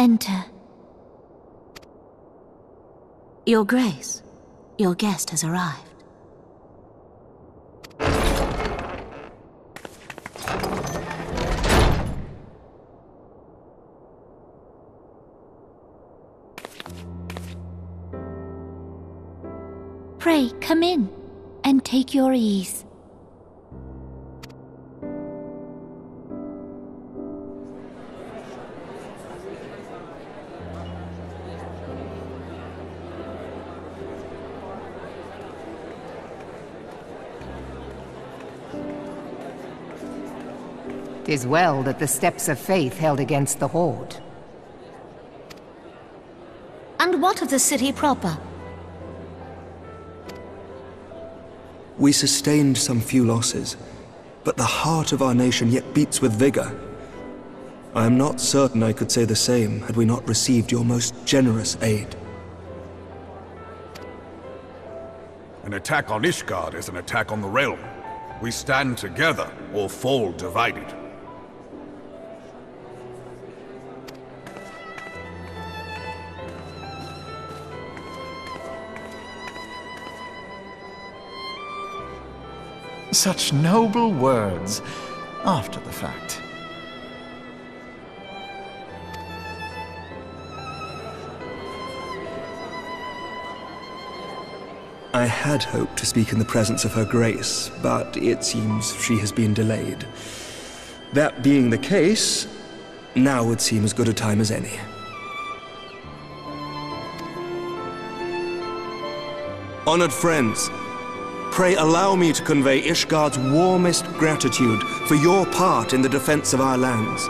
Enter. Your Grace, your guest has arrived. Pray, come in, and take your ease. "'Tis well that the steps of faith held against the Horde." And what of the city proper? We sustained some few losses, but the heart of our nation yet beats with vigor. I am not certain I could say the same had we not received your most generous aid. An attack on Ishgard is an attack on the realm. We stand together or fall divided. Such noble words, after the fact. I had hoped to speak in the presence of Her Grace, but it seems she has been delayed. That being the case, now would seem as good a time as any. Honored friends, pray allow me to convey Ishgard's warmest gratitude for your part in the defense of our lands.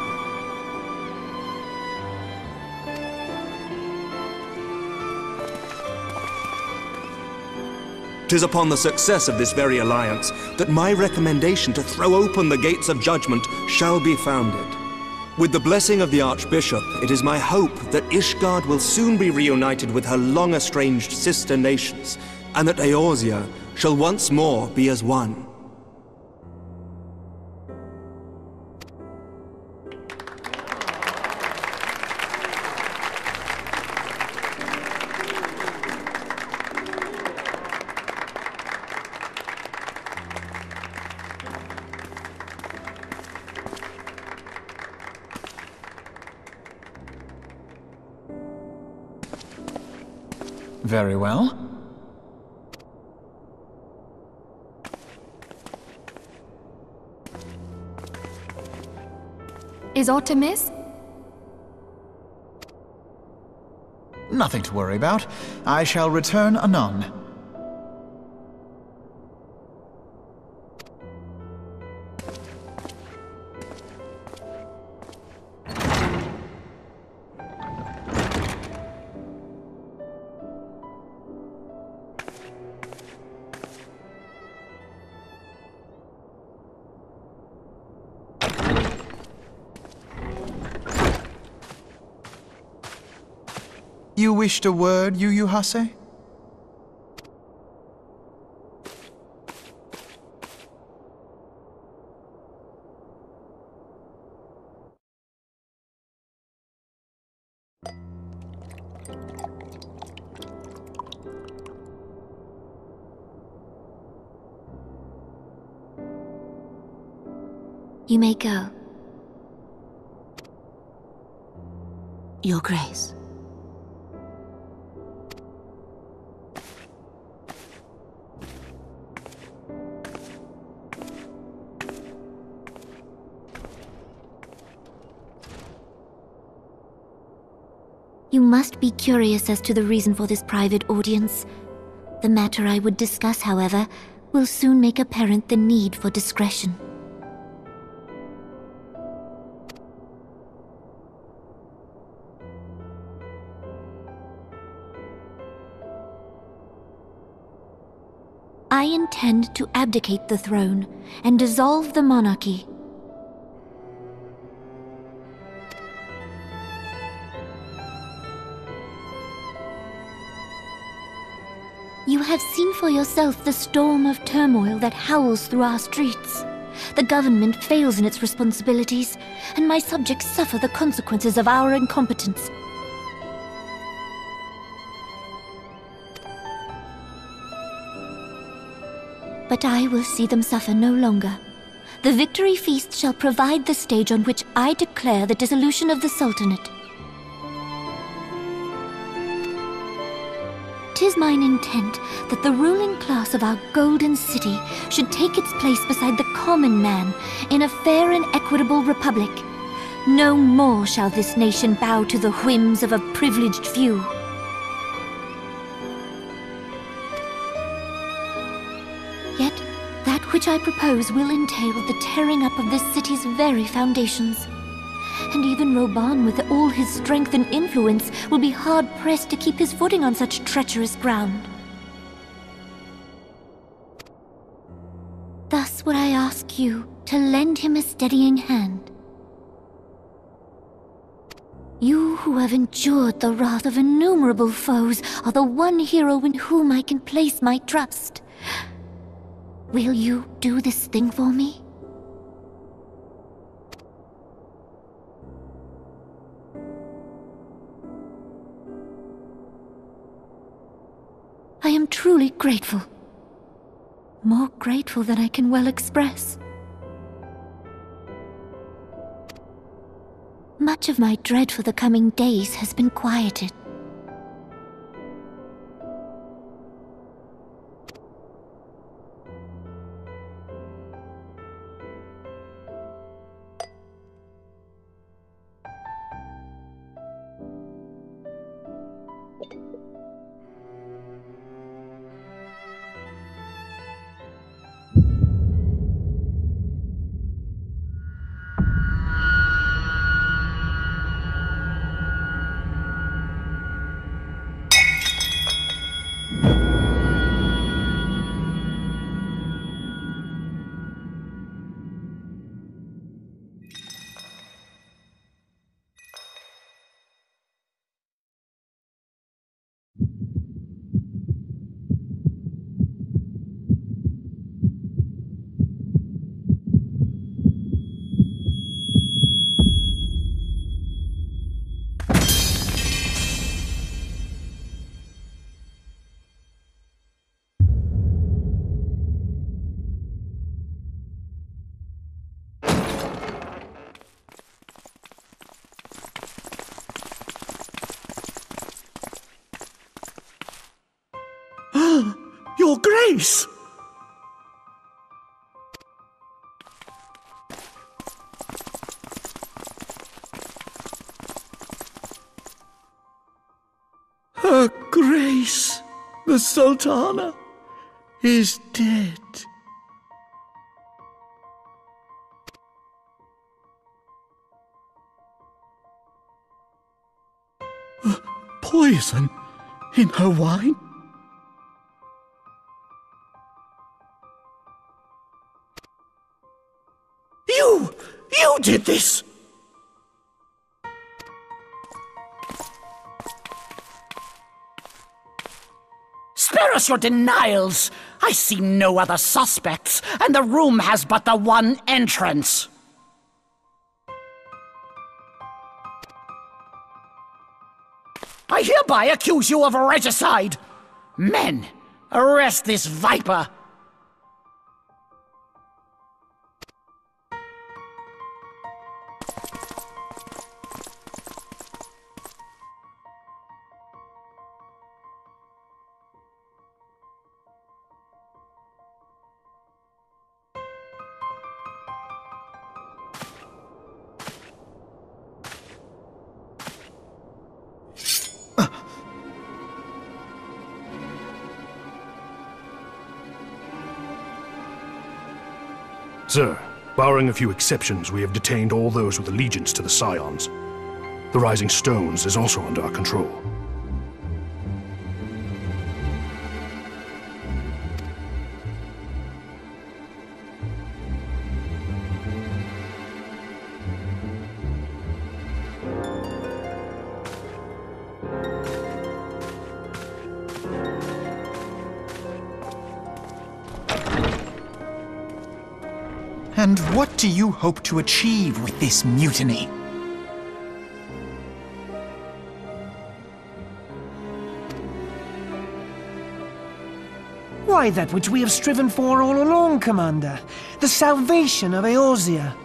'Tis upon the success of this very alliance that my recommendation to throw open the gates of judgment shall be founded. With the blessing of the Archbishop, it is my hope that Ishgard will soon be reunited with her long-estranged sister nations, and that Eorzea shall once more be as one. Very well. Is aught amiss? Nothing to worry about. I shall return anon. You wished a word, Yu Hase? You may go. Your Grace. You must be curious as to the reason for this private audience. The matter I would discuss, however, will soon make apparent the need for discretion. I intend to abdicate the throne and dissolve the monarchy. You have seen for yourself the storm of turmoil that howls through our streets. The government fails in its responsibilities, and my subjects suffer the consequences of our incompetence. But I will see them suffer no longer. The victory feast shall provide the stage on which I declare the dissolution of the Sultanate. 'Tis mine intent that the ruling class of our Golden City should take its place beside the common man in a fair and equitable republic. No more shall this nation bow to the whims of a privileged few. Yet, that which I propose will entail the tearing up of this city's very foundations. And even Raubahn, with all his strength and influence, will be hard-pressed to keep his footing on such treacherous ground. Thus would I ask you to lend him a steadying hand. You who have endured the wrath of innumerable foes are the one hero in whom I can place my trust. Will you do this thing for me? I am truly grateful. More grateful than I can well express. Much of my dread for the coming days has been quieted. Your Grace! Her Grace, the Sultana, is dead. Poison in her wine? You did this! Spare us your denials! I see no other suspects, and the room has but the one entrance. I hereby accuse you of regicide! Men, arrest this viper! Sir, barring a few exceptions, we have detained all those with allegiance to the Scions. The Rising Stones is also under our control. And what do you hope to achieve with this mutiny? Why, that which we have striven for all along, Commander. The salvation of Eorzea.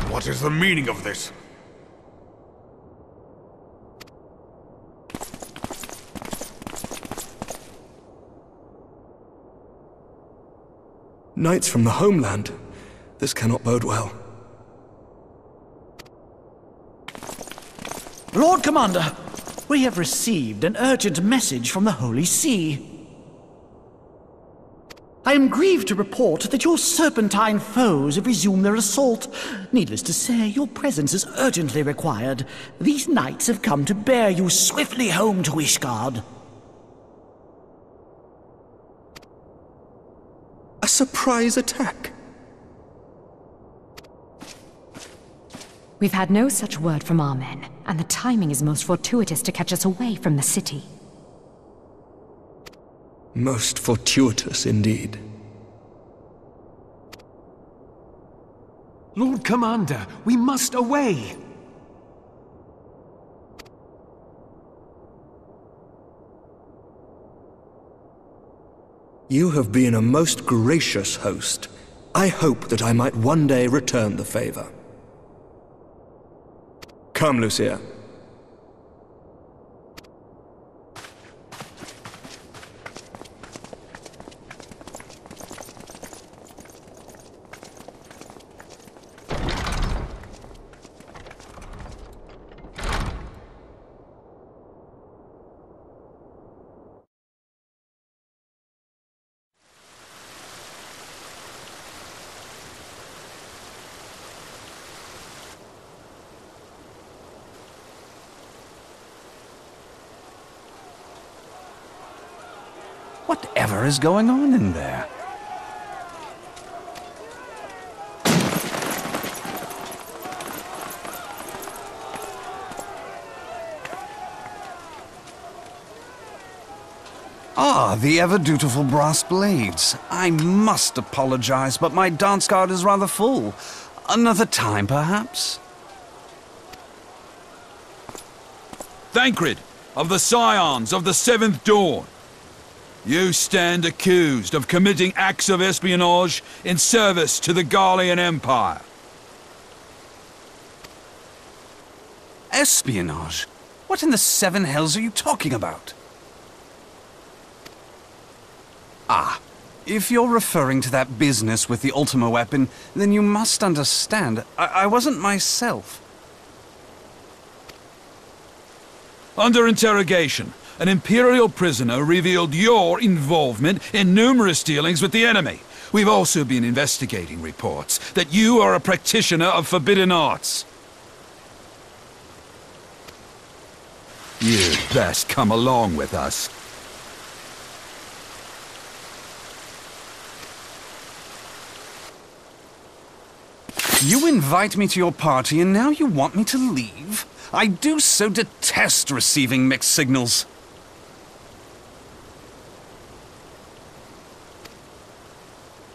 What is the meaning of this? Knights from the homeland. This cannot bode well. Lord Commander, we have received an urgent message from the Holy See. I am grieved to report that your serpentine foes have resumed their assault. Needless to say, your presence is urgently required. These knights have come to bear you swiftly home to Ishgard. A surprise attack? We've had no such word from our men, and the timing is most fortuitous to catch us away from the city. Most fortuitous indeed. Lord Commander, we must away! You have been a most gracious host. I hope that I might one day return the favor. Come, Lucia. Whatever is going on in there? Ah, the ever-dutiful brass blades. I must apologize, but my dance card is rather full. Another time, perhaps? Thancred, of the Scions of the Seventh Dawn. You stand accused of committing acts of espionage in service to the Garlean Empire. Espionage? What in the seven hells are you talking about? Ah, if you're referring to that business with the Ultima weapon, then you must understand, I wasn't myself. Under interrogation, an Imperial prisoner revealed your involvement in numerous dealings with the enemy. We've also been investigating reports that you are a practitioner of forbidden arts. You'd best come along with us. You invite me to your party and now you want me to leave? I do so detest receiving mixed signals.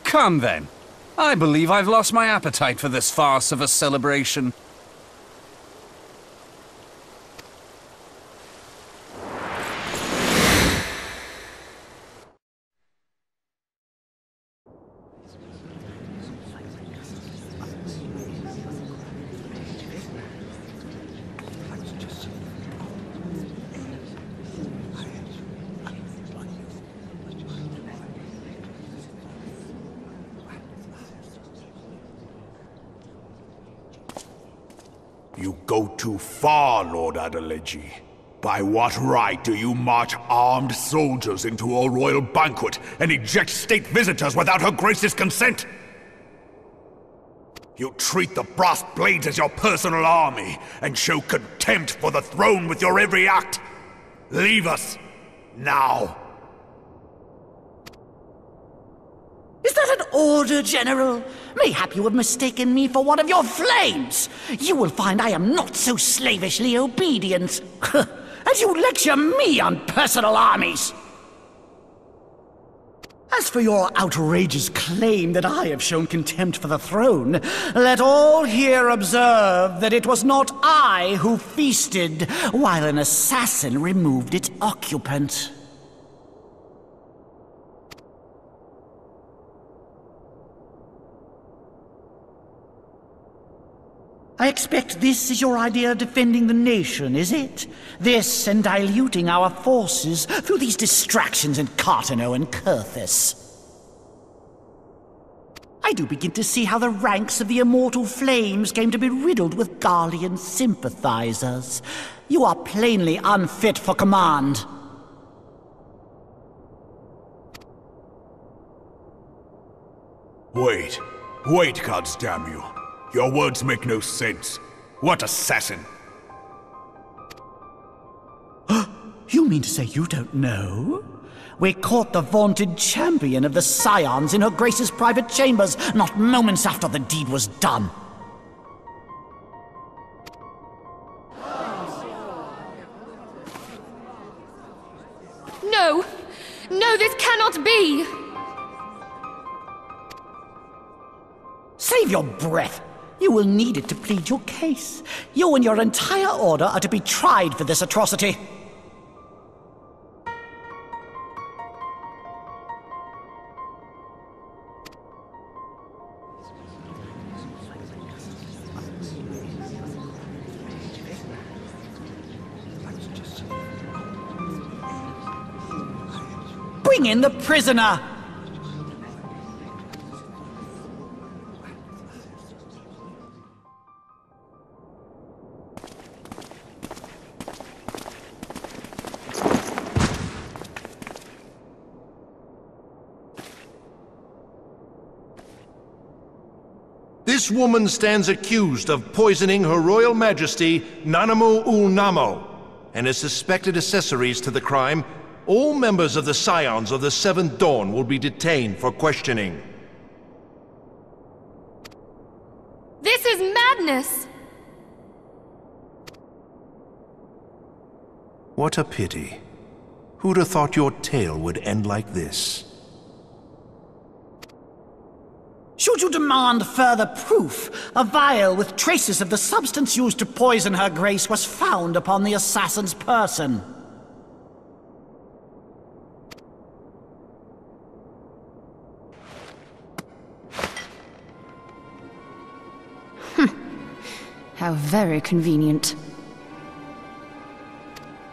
Come then. I believe I've lost my appetite for this farce of a celebration. You go too far, Lord Adeleji. By what right do you march armed soldiers into a royal banquet and eject state visitors without her grace's consent? You treat the brass blades as your personal army, and show contempt for the throne with your every act. Leave us, now. Is that an order, General? Mayhap you have mistaken me for one of your flames. You will find I am not so slavishly obedient. As you lecture me on personal armies. As for your outrageous claim that I have shown contempt for the throne, let all here observe that it was not I who feasted while an assassin removed its occupant. I expect this is your idea of defending the nation, is it? This and diluting our forces through these distractions in Cartano and Kurthis. I do begin to see how the ranks of the Immortal Flames came to be riddled with Garlean sympathizers. You are plainly unfit for command. Wait, goddamn you. Your words make no sense. What assassin? You mean to say you don't know? We caught the vaunted champion of the Scions in her Grace's private chambers, not moments after the deed was done. No! No, this cannot be! Save your breath. You will need it to plead your case. You and your entire order are to be tried for this atrocity. Bring in the prisoner! This woman stands accused of poisoning Her Royal Majesty Nanamu ul Namo, and is suspected accessories to the crime. All members of the Scions of the Seventh Dawn will be detained for questioning. This is madness! What a pity. Who'd have thought your tale would end like this? Should you demand further proof, a vial with traces of the substance used to poison Her Grace was found upon the assassin's person. How very convenient.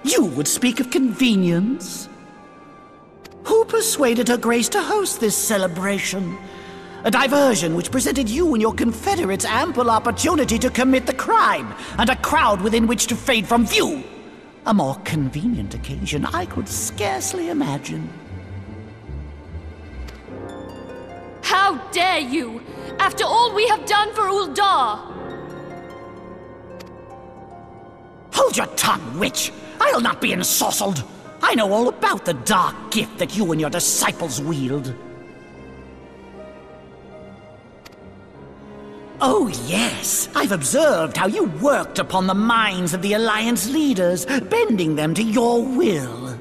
You would speak of convenience? Who persuaded Her Grace to host this celebration? A diversion which presented you and your confederates ample opportunity to commit the crime, and a crowd within which to fade from view. A more convenient occasion I could scarcely imagine. How dare you! After all we have done for Uldar! Hold your tongue, witch! I'll not be ensorcelled! I know all about the dark gift that you and your disciples wield. Oh yes, I've observed how you worked upon the minds of the Alliance leaders, bending them to your will.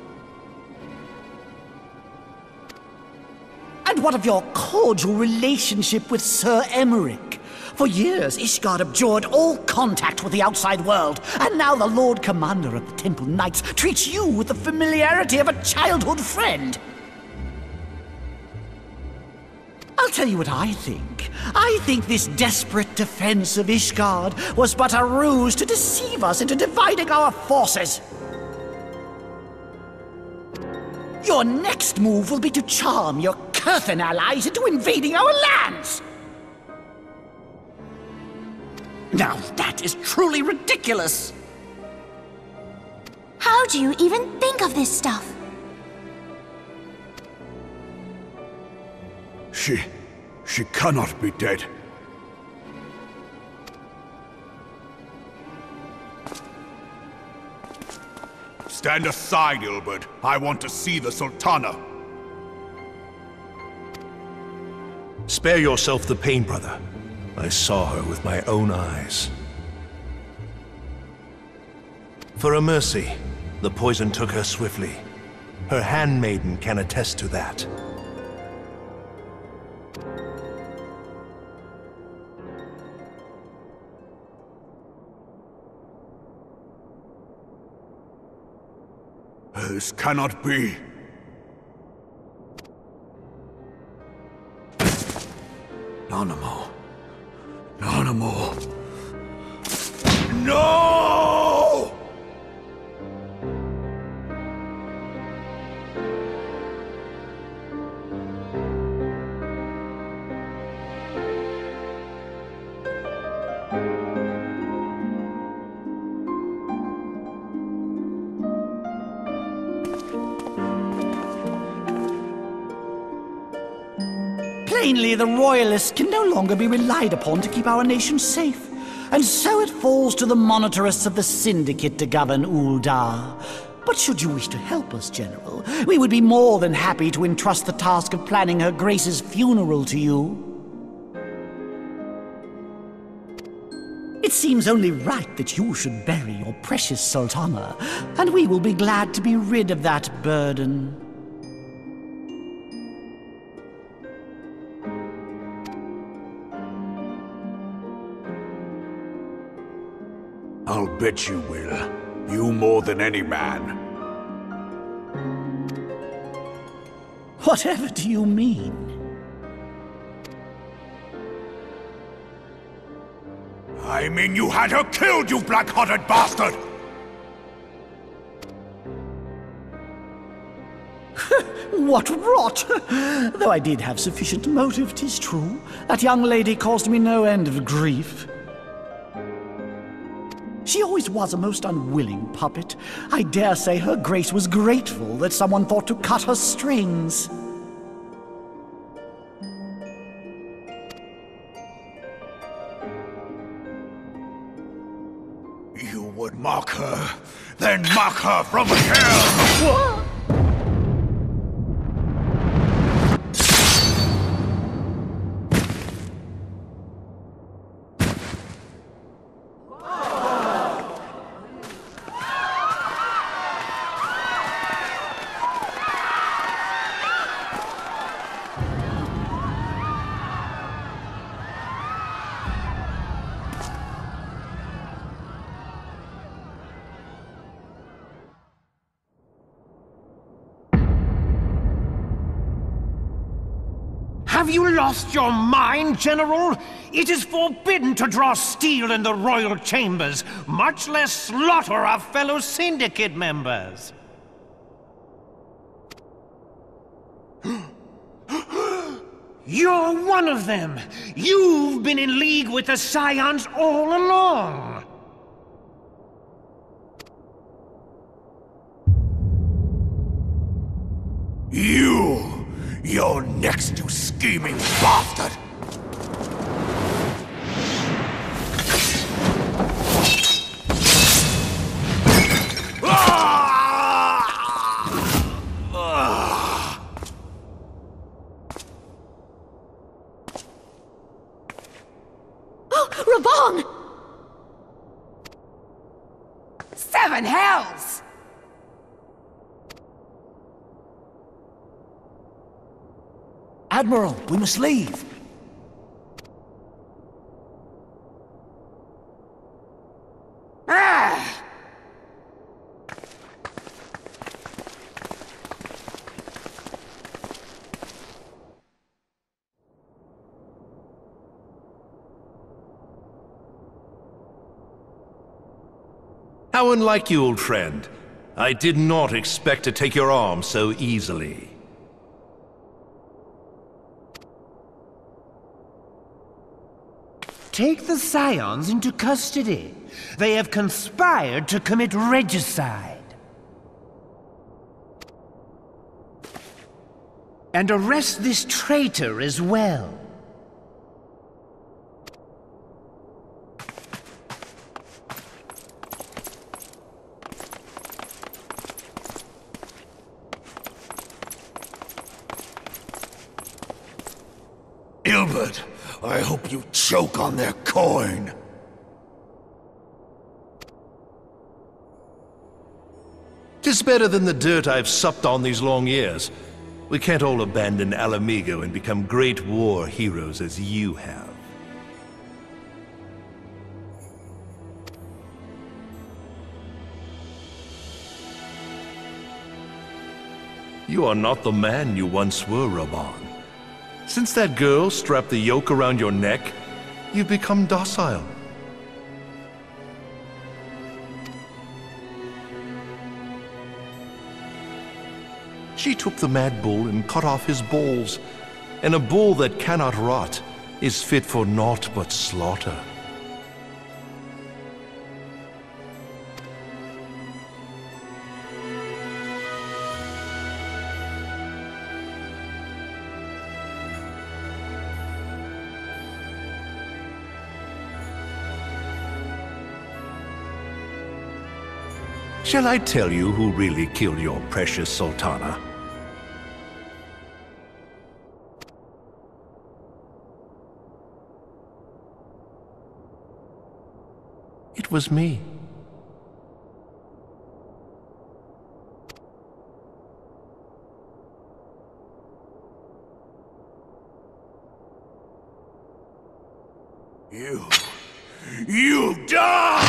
And what of your cordial relationship with Sir Emmerich? For years, Ishgard abjured all contact with the outside world, and now the Lord Commander of the Temple Knights treats you with the familiarity of a childhood friend. I'll tell you what I think. I think this desperate defense of Ishgard was but a ruse to deceive us into dividing our forces. Your next move will be to charm your Kurthan allies into invading our lands. Now that is truly ridiculous. How do you even think of this stuff? She cannot be dead. Stand aside, Ilbert. I want to see the Sultana. Spare yourself the pain, brother. I saw her with my own eyes. For a mercy, the poison took her swiftly. Her handmaiden can attest to that. This cannot be. Nanamo. Nanamo. No! Plainly, the Royalists can no longer be relied upon to keep our nation safe. And so it falls to the monitorists of the Syndicate to govern Uldar. But should you wish to help us, General, we would be more than happy to entrust the task of planning Her Grace's funeral to you. It seems only right that you should bury your precious Sultana, and we will be glad to be rid of that burden. I'll bet you will. You more than any man. Whatever do you mean? I mean you had her killed, you black-hearted bastard! What rot! Though I did have sufficient motive, 'tis true. That young lady caused me no end of grief. She always was a most unwilling puppet. I dare say Her Grace was grateful that someone thought to cut her strings. You would mock her, then mock her from hell! What? Have you lost your mind, General? It is forbidden to draw steel in the royal chambers, much less slaughter our fellow Syndicate members. You're one of them! You've been in league with the Scions all along! You're next, you scheming bastard! Oh, Raubahn! 7 hells! Admiral, we must leave. Ah! How unlike you, old friend. I did not expect to take your arm so easily. Take the Scions into custody. They have conspired to commit regicide. And arrest this traitor as well. Gilbert, I hope you choke on their coin. "'Tis better than the dirt I've supped on these long years. We can't all abandon Alamigo and become great war heroes as you have. You are not the man you once were, Raubahn. Since that girl strapped the yoke around your neck, you've become docile. She took the mad bull and cut off his balls, and a bull that cannot rot is fit for naught but slaughter. Shall I tell you who really killed your precious Sultana? It was me. You die!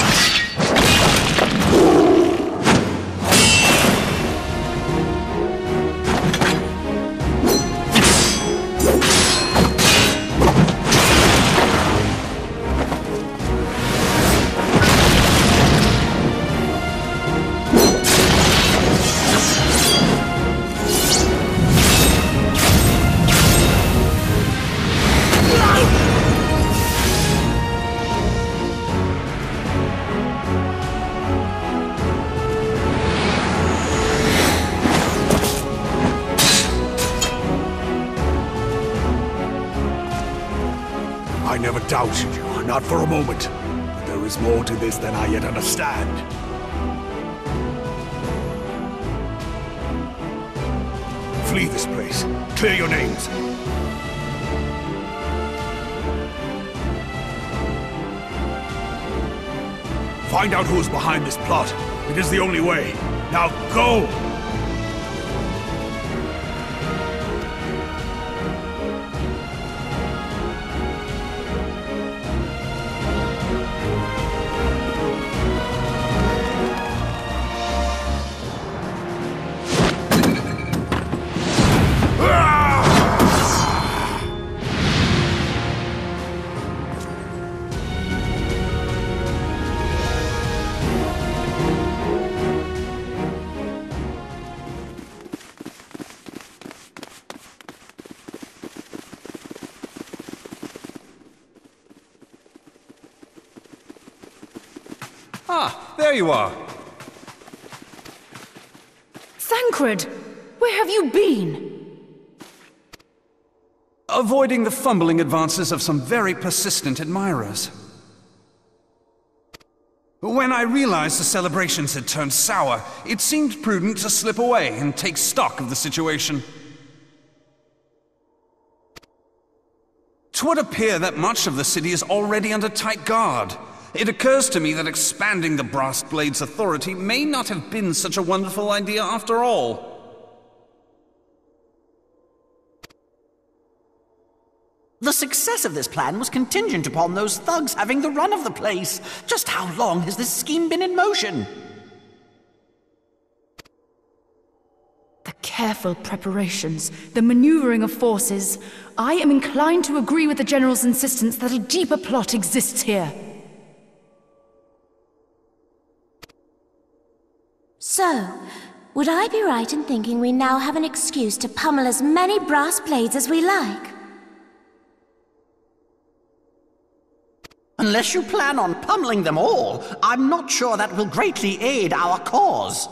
I never doubted you, not for a moment. But there is more to this than I yet understand. Flee this place. Clear your names. Find out who is behind this plot. It is the only way. Now go! Ah, there you are. Thancred! Where have you been? Avoiding the fumbling advances of some very persistent admirers. When I realized the celebrations had turned sour, it seemed prudent to slip away and take stock of the situation. 'Twould appear that much of the city is already under tight guard. It occurs to me that expanding the Brass Blade's authority may not have been such a wonderful idea after all. The success of this plan was contingent upon those thugs having the run of the place. Just how long has this scheme been in motion? The careful preparations, the maneuvering of forces. I am inclined to agree with the General's insistence that a deeper plot exists here. So, would I be right in thinking we now have an excuse to pummel as many brass blades as we like? Unless you plan on pummeling them all, I'm not sure that will greatly aid our cause.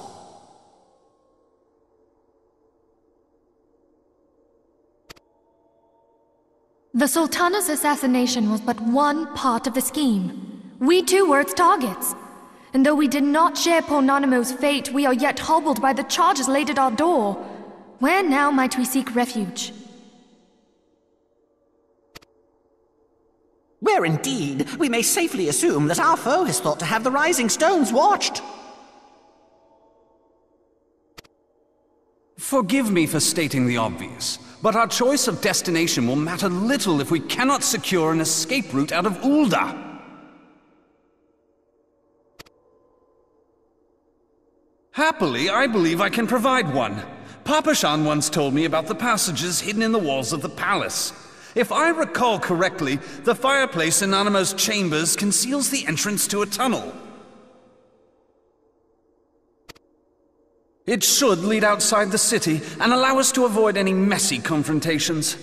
The Sultana's assassination was but one part of the scheme. We too were its targets. And though we did not share Ponanimo's fate, we are yet hobbled by the charges laid at our door. Where now might we seek refuge? Where indeed we may safely assume that our foe is thought to have the rising stones watched. Forgive me for stating the obvious, but our choice of destination will matter little if we cannot secure an escape route out of Ul'dah. Happily, I believe I can provide one. Papashan once told me about the passages hidden in the walls of the palace. If I recall correctly, the fireplace in Nanamo's chambers conceals the entrance to a tunnel. It should lead outside the city and allow us to avoid any messy confrontations.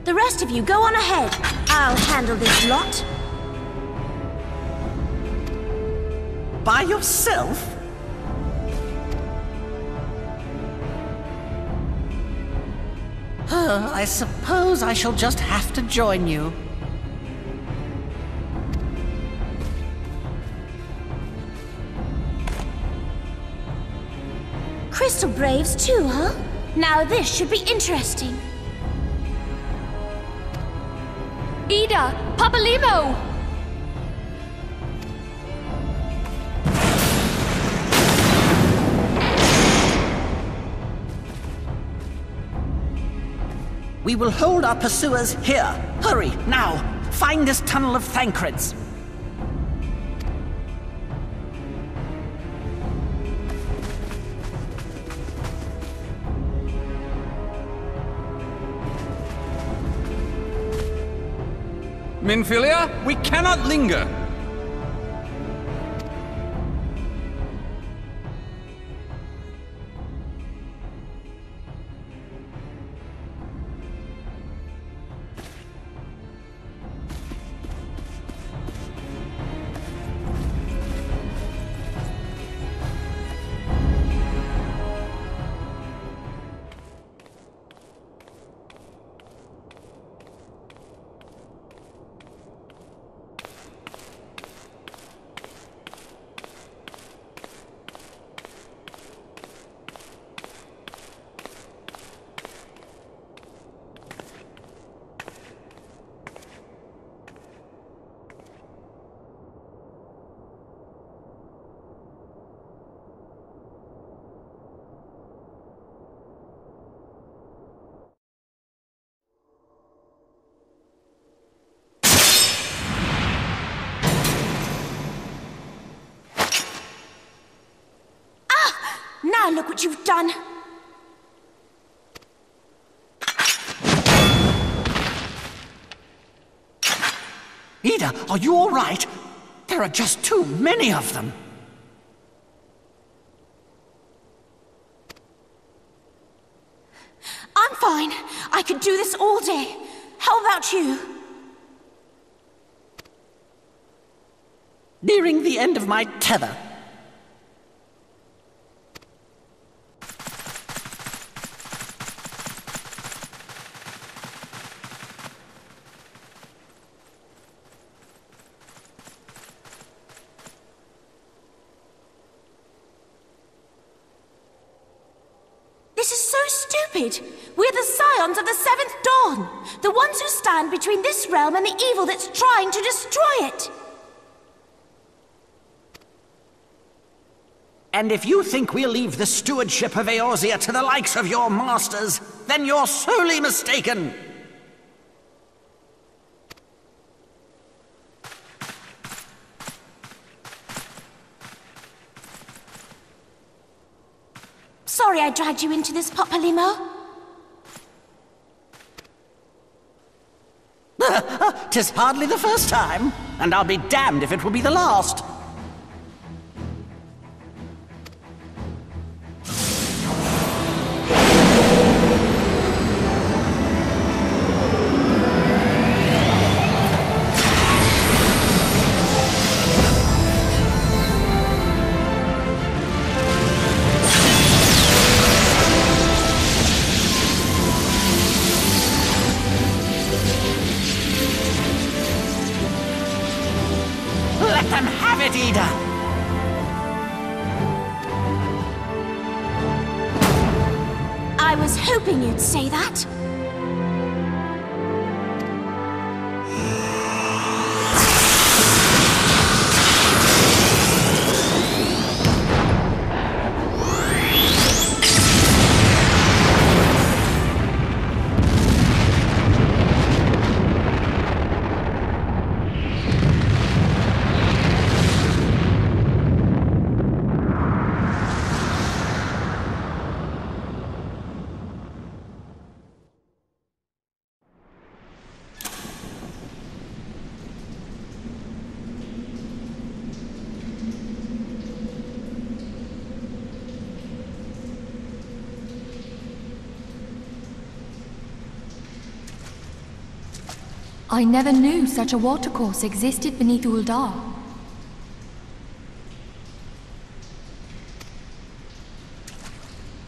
The rest of you, go on ahead. I'll handle this lot. By yourself? I suppose I shall just have to join you. Crystal Braves too, huh? Now this should be interesting. Ida! Papalimo! We will hold our pursuers here. Hurry, now! Find this tunnel of Thancred's. Minfilia, we cannot linger! Now look what you've done! Ida, are you all right? There are just too many of them. I'm fine. I could do this all day. How about you? Nearing the end of my tether. This is so stupid! We're the scions of the Seventh Dawn! The ones who stand between this realm and the evil that's trying to destroy it! And if you think we'll leave the stewardship of Eorzea to the likes of your masters, then you're sorely mistaken! Sorry I dragged you into this, Papalimo. 'Tis hardly the first time, and I'll be damned if it will be the last. I was hoping you'd say that. I never knew such a watercourse existed beneath Uldar.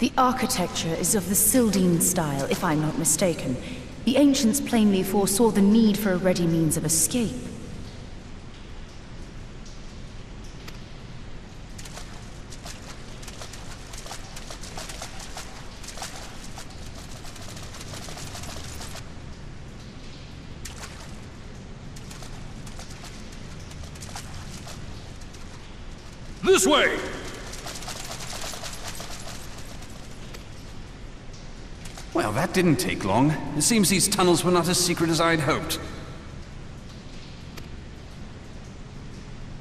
The architecture is of the Sildine style, if I'm not mistaken. The ancients plainly foresaw the need for a ready means of escape. This way! Well, that didn't take long. It seems these tunnels were not as secret as I'd hoped.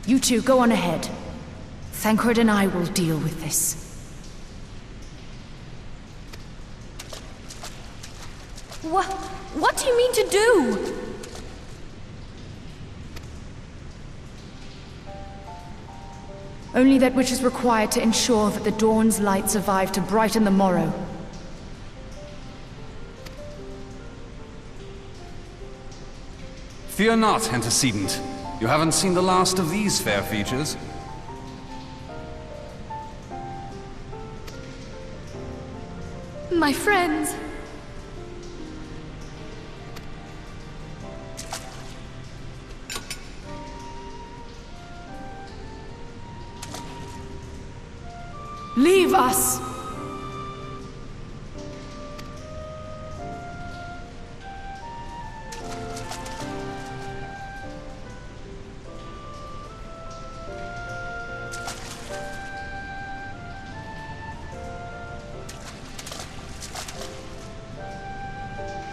You two go on ahead. Thancred and I will deal with this. What do you mean to do? Only that which is required to ensure that the dawn's light survive to brighten the morrow. Fear not, antecedent. You haven't seen the last of these fair features. My friends. Leave us!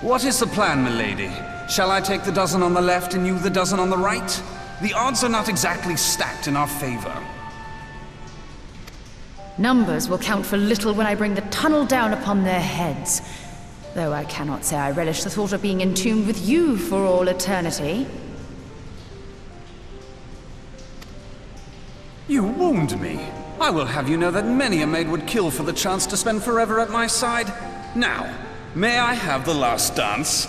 What is the plan, milady? Shall I take the dozen on the left and you the dozen on the right? The odds are not exactly stacked in our favor. Numbers will count for little when I bring the tunnel down upon their heads. Though I cannot say I relish the thought of being entombed with you for all eternity. You wound me. I will have you know that many a maid would kill for the chance to spend forever at my side. Now, may I have the last dance?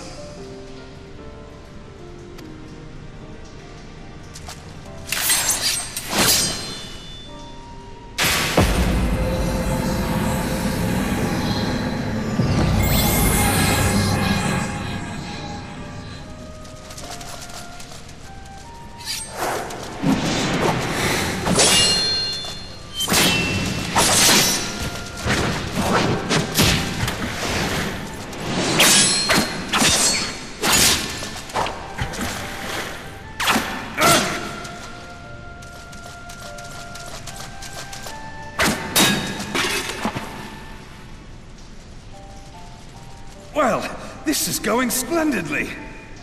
Well, this is going splendidly.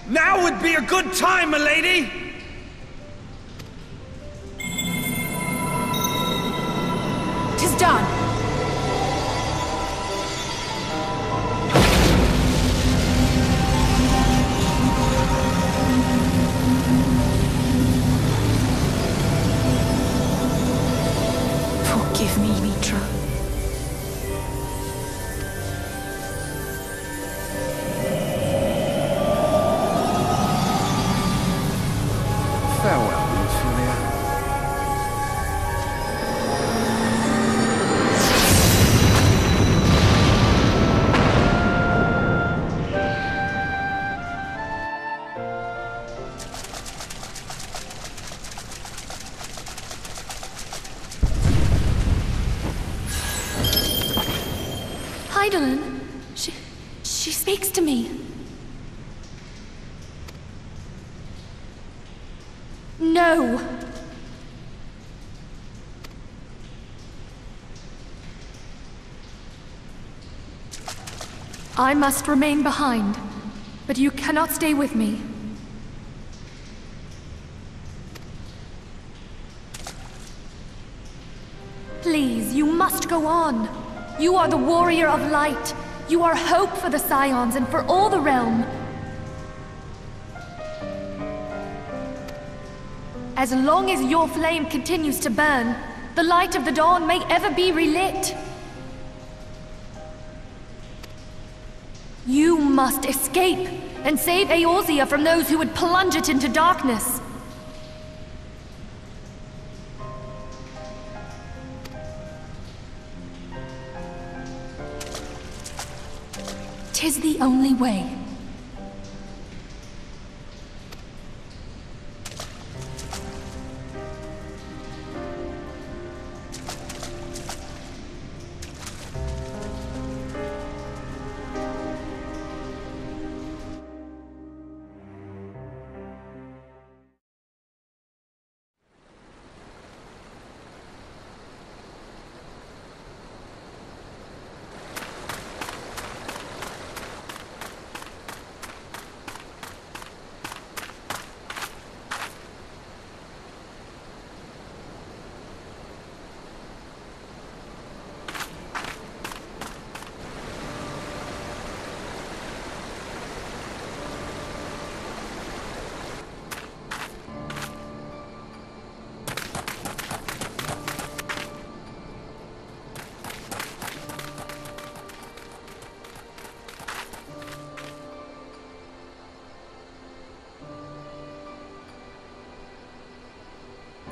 Now would be a good time, milady! "'Tis done. Forgive me, Mitra. Farewell, Ophelia. Hydaelyn, She speaks to me. No! I must remain behind, but you cannot stay with me. Please, you must go on. You are the warrior of light. You are hope for the Scions and for all the realm. As long as your flame continues to burn, the light of the dawn may ever be relit. You must escape and save Eorzea from those who would plunge it into darkness. Tis the only way.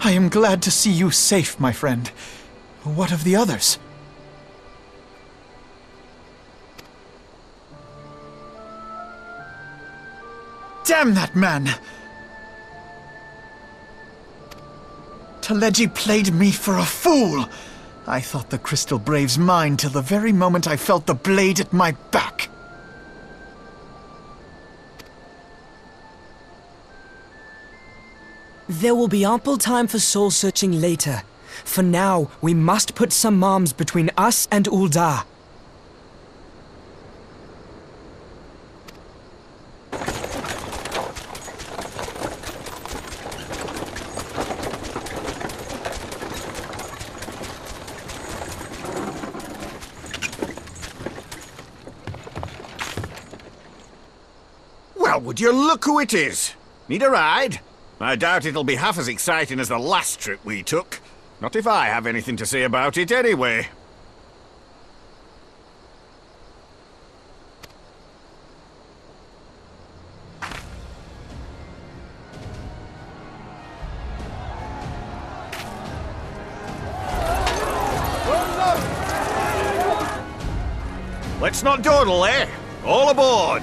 I am glad to see you safe, my friend. What of the others? Damn that man! Teleji played me for a fool! I thought the Crystal Brave's mine till the very moment I felt the blade at my back. There will be ample time for soul-searching later. For now, we must put some arms between us and Ul'dah. Well, would you look who it is? Need a ride? I doubt it'll be half as exciting as the last trip we took. Not if I have anything to say about it anyway. Let's not dawdle, eh? All aboard!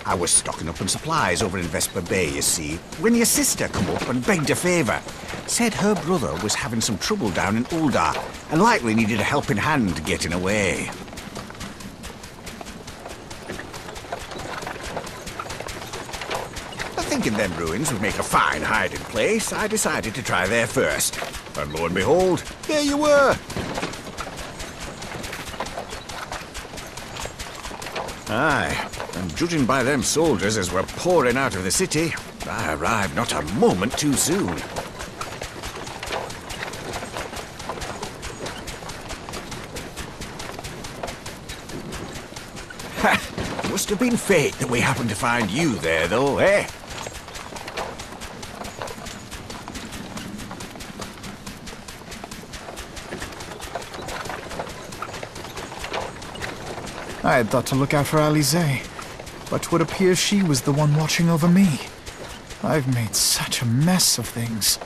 I was stocking up on supplies over in Vesper Bay, you see, when your sister come up and begged a favour. Said her brother was having some trouble down in Ul'dah, and likely needed a helping hand getting away. Thinking them ruins would make a fine hiding place, I decided to try there first. And lo and behold, there you were! Aye, and judging by them soldiers as were pouring out of the city, I arrived not a moment too soon. Ha! Must have been fate that we happened to find you there, though, eh? I had thought to look out for Alize, but 'twould appear she was the one watching over me. I've made such a mess of things.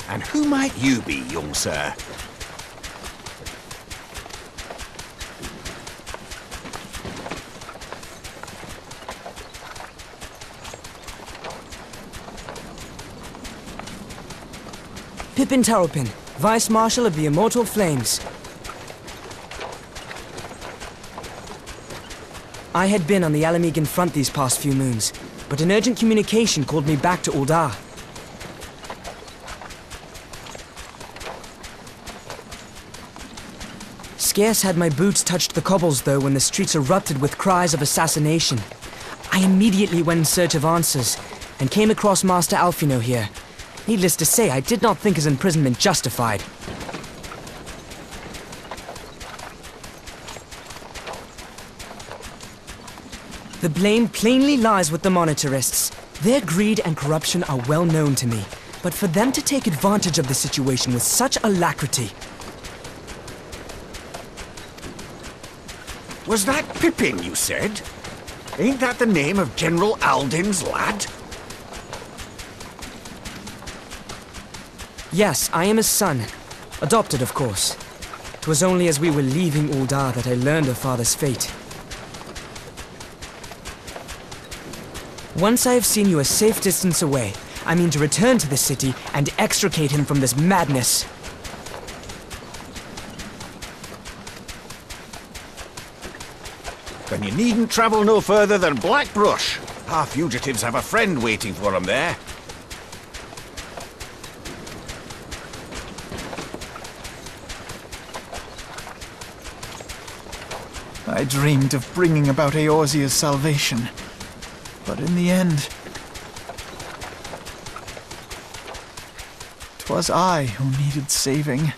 And who might you be, young sir? Pippin Taropin, Vice Marshal of the Immortal Flames. I had been on the Alamegan front these past few moons, but an urgent communication called me back to Uldar. Scarce had my boots touched the cobbles, though, when the streets erupted with cries of assassination. I immediately went in search of answers, and came across Master Alfino here. Needless to say, I did not think his imprisonment justified. The blame plainly lies with the Monetarists. Their greed and corruption are well known to me, but for them to take advantage of the situation with such alacrity... Was that Pippin, you said? Ain't that the name of General Alden's lad? Yes, I am his son. Adopted, of course. 'Twas only as we were leaving Uldar that I learned of father's fate. Once I have seen you a safe distance away, I mean to return to the city and extricate him from this madness. Then you needn't travel no further than Blackbrush. Our fugitives have a friend waiting for them there. I dreamed of bringing about Eorzea's salvation, but in the end, 'twas I who needed saving.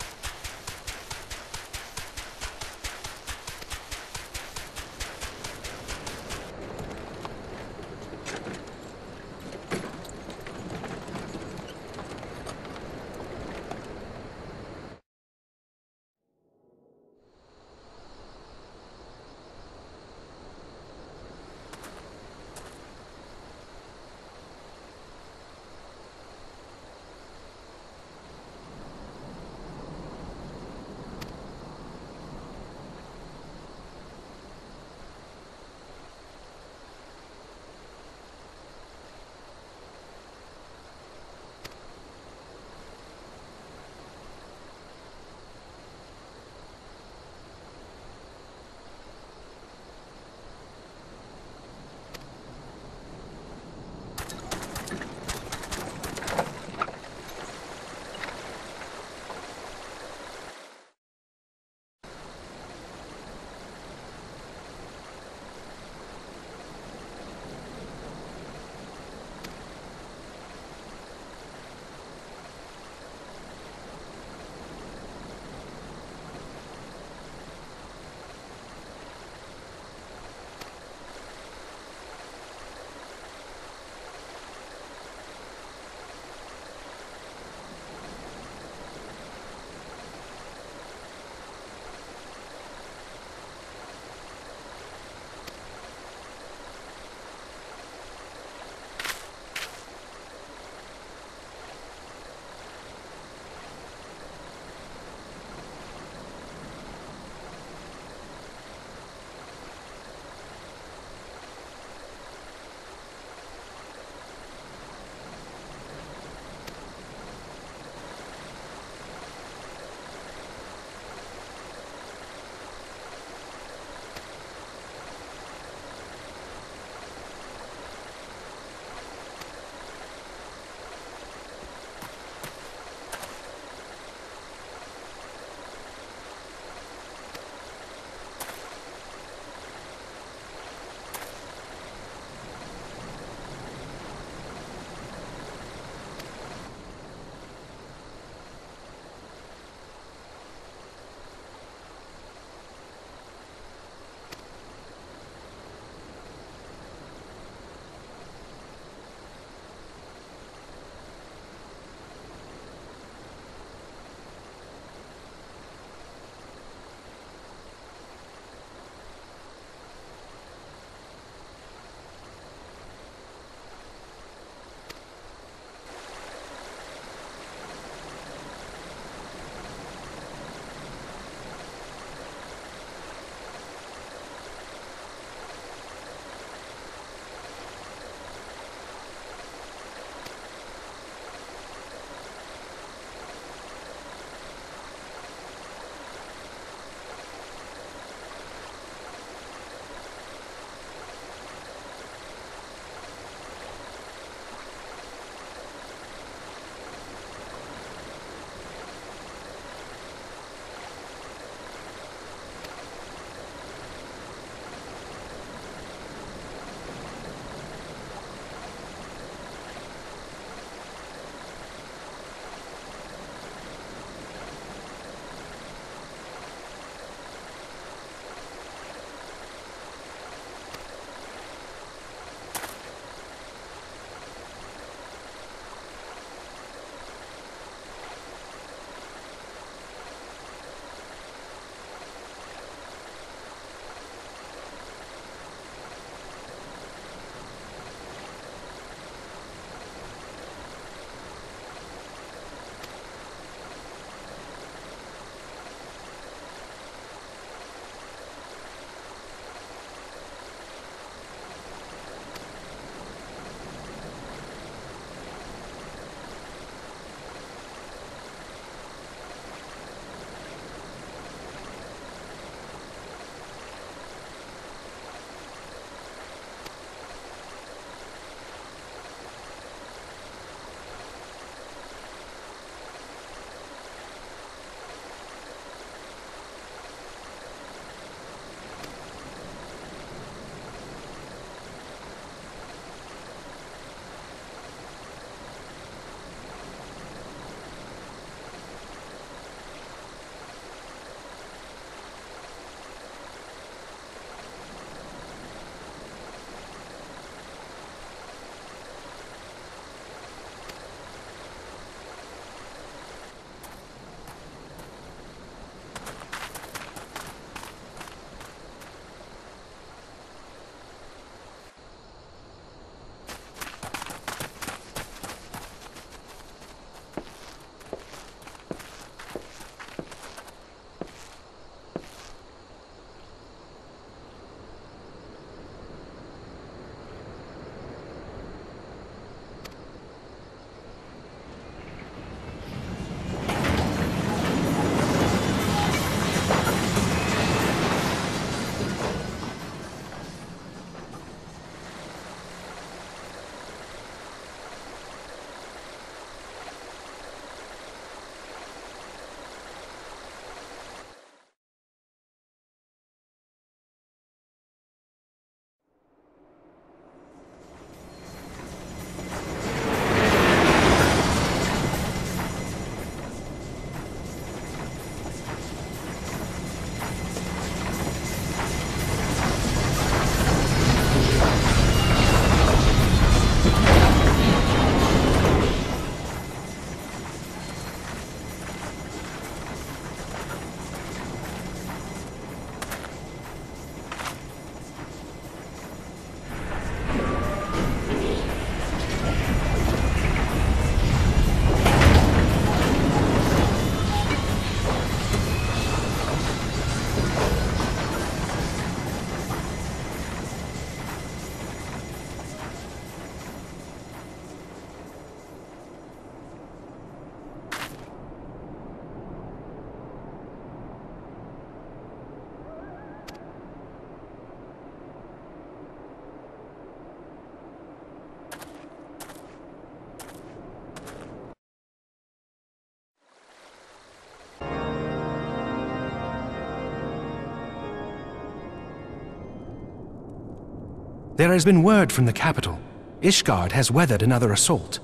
There has been word from the capital. Ishgard has weathered another assault,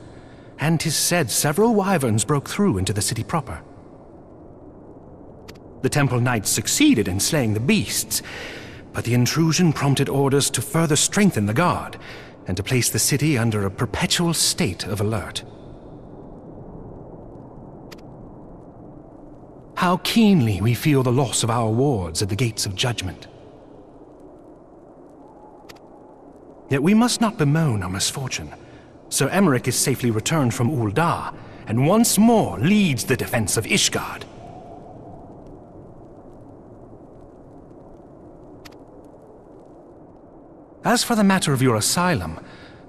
and 'tis said several wyverns broke through into the city proper. The Temple Knights succeeded in slaying the beasts, but the intrusion prompted orders to further strengthen the guard, and to place the city under a perpetual state of alert. How keenly we feel the loss of our wards at the Gates of Judgment. Yet we must not bemoan our misfortune. Sir Emmerich is safely returned from Ul'dah, and once more leads the defense of Ishgard. As for the matter of your asylum,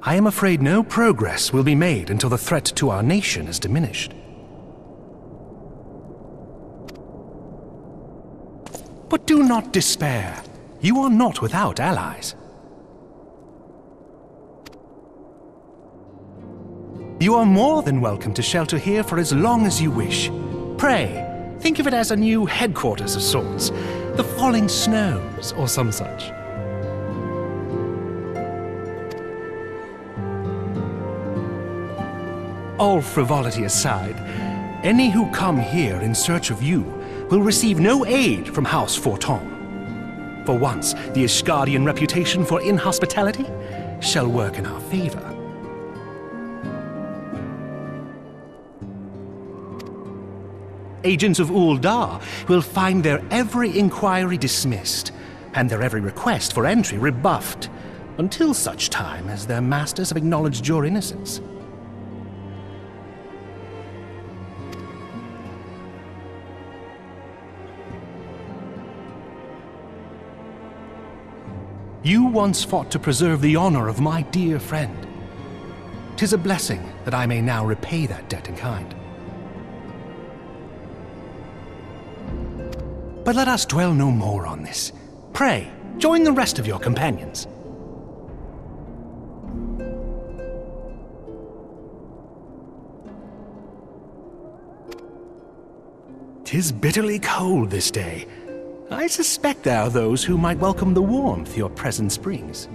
I am afraid no progress will be made until the threat to our nation is diminished. But do not despair. You are not without allies. You are more than welcome to shelter here for as long as you wish. Pray, think of it as a new headquarters of sorts. The Falling Snows, or some such. All frivolity aside, any who come here in search of you will receive no aid from House Forton. For once, the Ishgardian reputation for inhospitality shall work in our favor. Agents of Ul'dah will find their every inquiry dismissed, and their every request for entry rebuffed, until such time as their masters have acknowledged your innocence. You once fought to preserve the honor of my dear friend. 'Tis a blessing that I may now repay that debt in kind. But let us dwell no more on this. Pray, join the rest of your companions. 'Tis bitterly cold this day. I suspect there are those who might welcome the warmth your presence brings.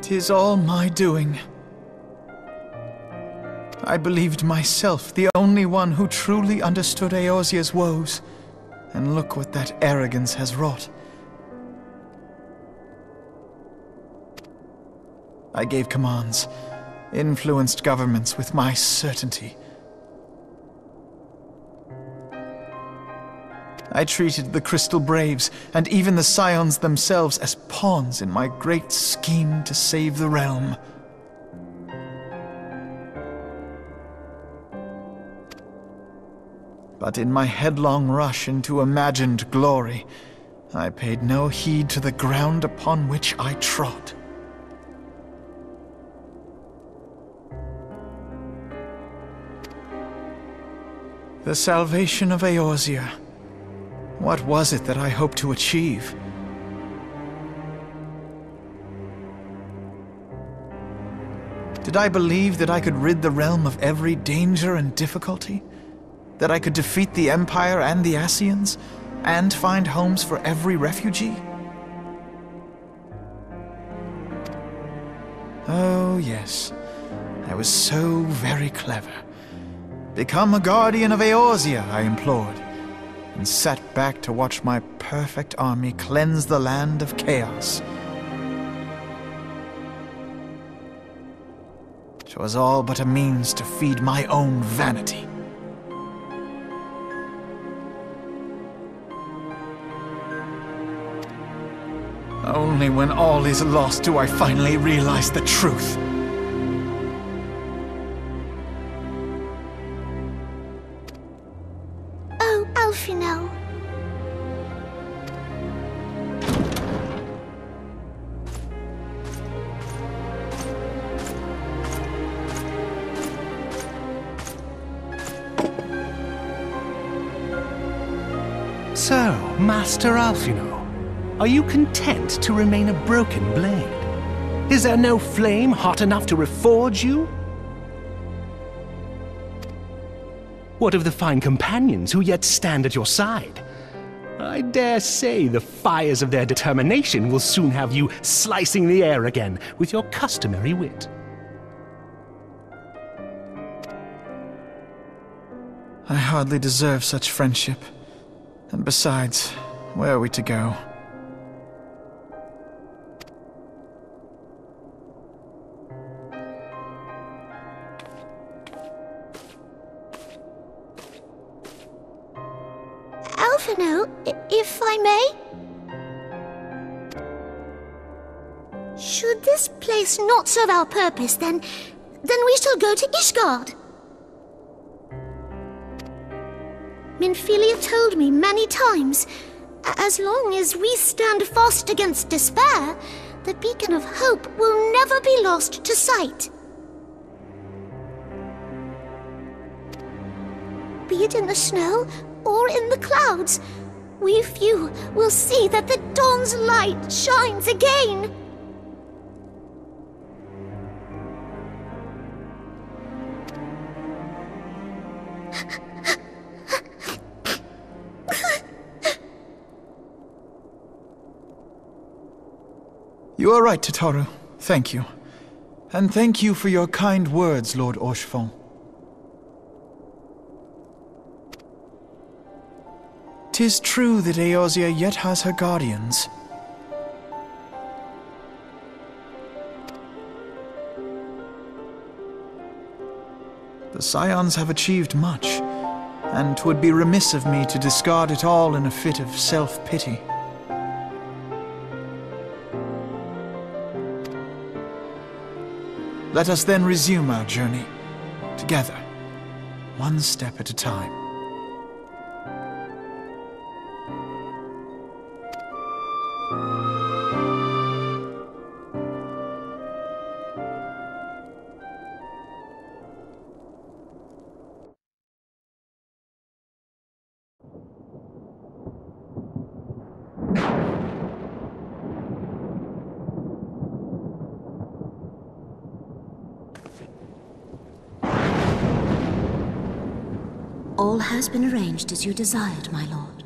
'Tis all my doing. I believed myself the only one who truly understood Eorzea's woes, and look what that arrogance has wrought. I gave commands, influenced governments with my certainty. I treated the Crystal Braves and even the Scions themselves as pawns in my great scheme to save the realm. But in my headlong rush into imagined glory, I paid no heed to the ground upon which I trod. The salvation of Eorzea. What was it that I hoped to achieve? Did I believe that I could rid the realm of every danger and difficulty? That I could defeat the Empire and the Ascians, and find homes for every refugee? Oh, yes. I was so very clever. Become a guardian of Eorzea, I implored, and sat back to watch my perfect army cleanse the land of chaos. 'Twas all but a means to feed my own vanity. Only when all is lost do I finally realize the truth. Oh, Alphinaud. So, Master Alphinaud, are you content to remain a broken blade? Is there no flame hot enough to reforge you? What of the fine companions who yet stand at your side? I dare say the fires of their determination will soon have you slicing the air again with your customary wit. I hardly deserve such friendship. And besides, where are we to go? Alphinaud, if I may? Should this place not serve our purpose, then we shall go to Ishgard. Minfilia told me many times, as long as we stand fast against despair, the beacon of hope will never be lost to sight. Be it in the snow or in the clouds, we few will see that the dawn's light shines again. You are right, Tataru. Thank you. And thank you for your kind words, Lord Orchefon. 'Tis true that Eorzea yet has her guardians. The Scions have achieved much, and 'twould be remiss of me to discard it all in a fit of self-pity. Let us then resume our journey, together, one step at a time. All has been arranged as you desired, my lord.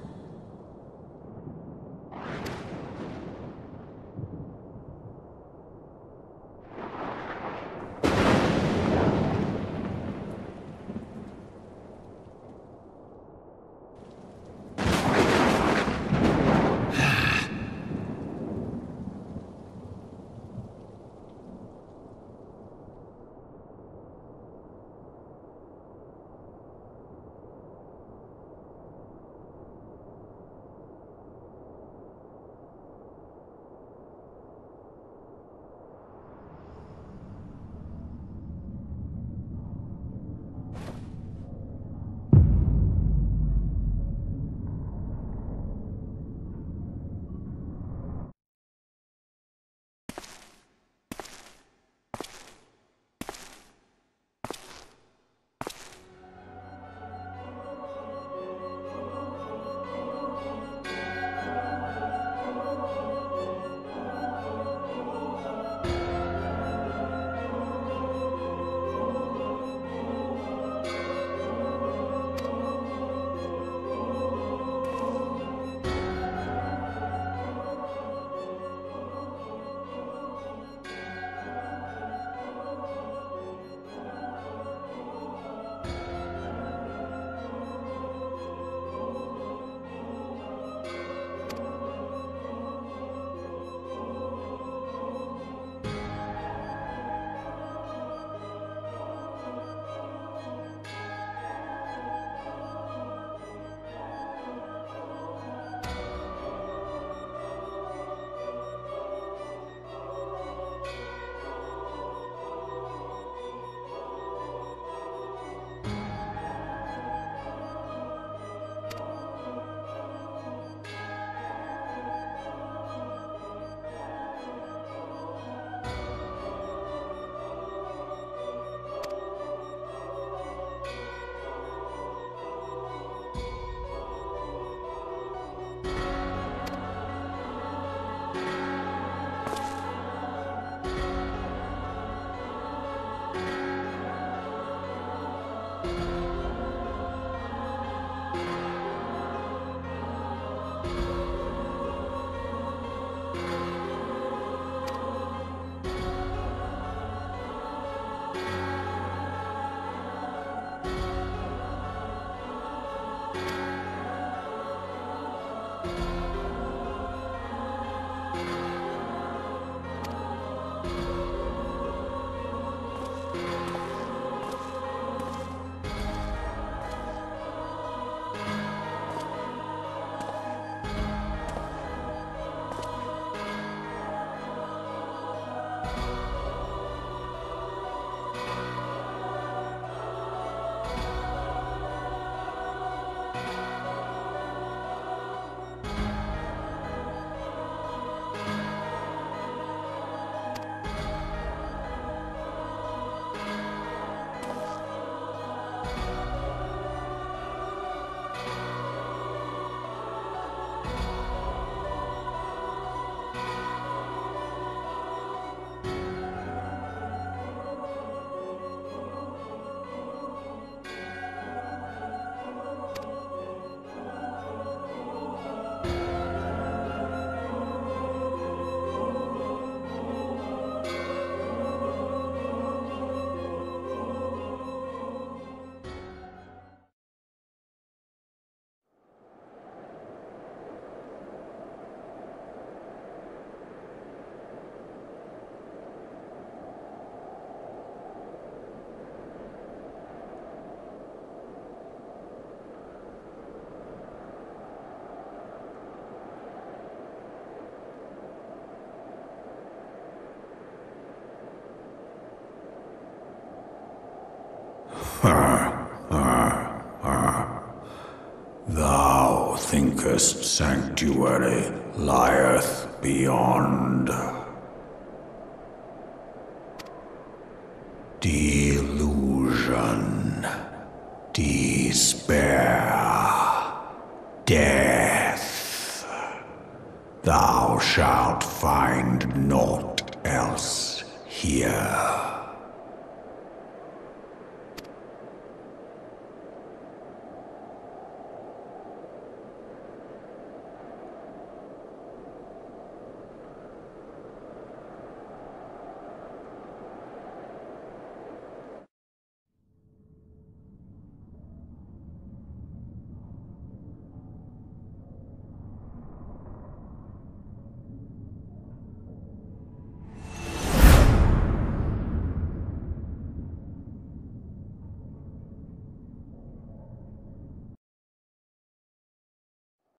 Thou thinkest sanctuary lieth beyond. Delusion, despair, death. Thou shalt find naught else here.